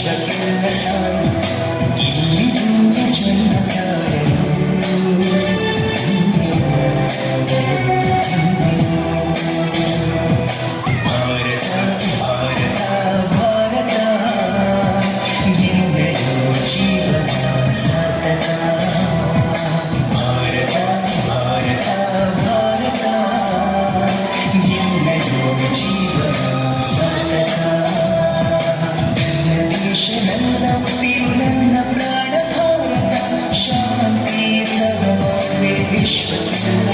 ವಿಶ್ವಕ್ಕೆಲ್ಲ ತಾಯಿ ಇಲ್ಲಿ ದೂರ ಜನ್ಮತಾರನು ಭಾರತ ಭಾರತ ಭಾರತ ಎಂದೆಯೋ ಜೀವನ ಸಾರ್ಥಕ ಭಾರತ ಭಾರತ ಭಾರತ ಎಂದೆಯೋ ಜೀವನ ಸಾರ್ಥಕ ನನ್ನ ಉಸಿರು ನನ್ನ ಪ್ರಾಣ ಭಾರತ ಶಾಂತಿ ಸರ್ವವೇ ವಿಶ್ವಕ್ಕೆಲ್ಲ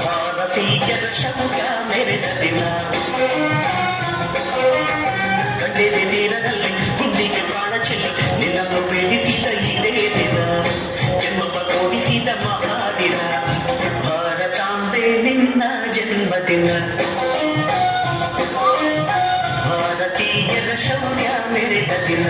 ಭಾರತೀಯರ ಶೌರ್ಯ ಮೆರೆದ ದಿನ ಗಂಡಿನ ತೀರದಲ್ಲಿ ಗುಂಡಿಗೆ ಬಾಣ ಚೆಲ್ಲಿ ನಿನ್ನನ್ನು ಬೇಡಿಸಿದ ಇದೇ ದಿನ ಜನ್ಮ ಕೊಡಿಸಿದ ಮಹಾದಿನ ಭಾರತಾಂಬೆ ನಿನ್ನ ಜನ್ಮದಿನ ಭಾರತೀಯರ ಶೌರ್ಯ ಮೆರೆದ ದಿನ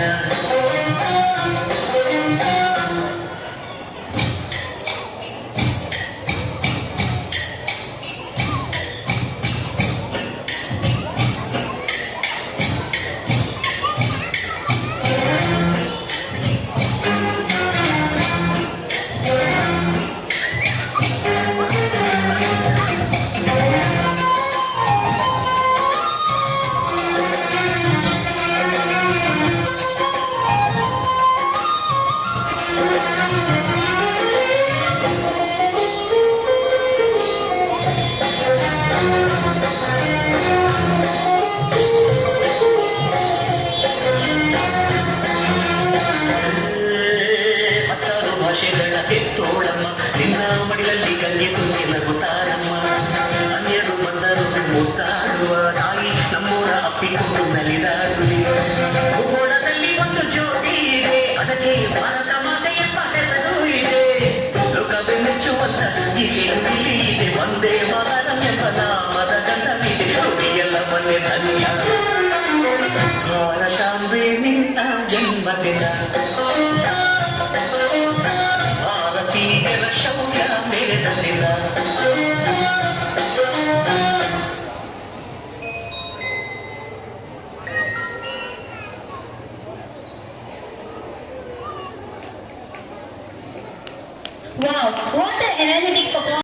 ಎತ್ತೋಳಮ್ಮ ನಿನ್ನ ಮಡಿಲಲ್ಲಿ ಗಂಗೆ ತುಂಬಿ ನಗುತ್ತಾರಮ್ಮ ಅನ್ಯರು ಬಂದರು ಮುತ್ತಾಡುವ ತಾಯಿ ನಮ್ಮೂರ ಅಪ್ಪಿಕೊಂಡು ನಲಿದಾಡುವೆ ಭೂಗೋಳದಲ್ಲಿ ಒಂದು ಜೋಡಿ ಇದೆ ಅದಕ್ಕೆ ಭಾರತ ಮಾತೆ ಎಂಬ ಹೆಸರು ಇದೆ ಲೋಕವೇ ಮೆಚ್ಚುವಂತ ಈಗೇನು ಇಲ್ಲಿ ಇದೆ ಒಂದೇ ಮಾತರಂ ಎಂಬ ನಾಮದ ಗಂಧವಿದೆ ರೋಗಿಯೆಲ್ಲ ಮೊನ್ನೆ ಧನ್ಯ ಭಾರತಾಂಬೆ ನಿನ್ನ ಜನ್ಮದಿನ ಭಾರತೀಯರ ಶೌರ್ಯ ಮೆರೆದ ದಿನ Wow, what an energetic performance.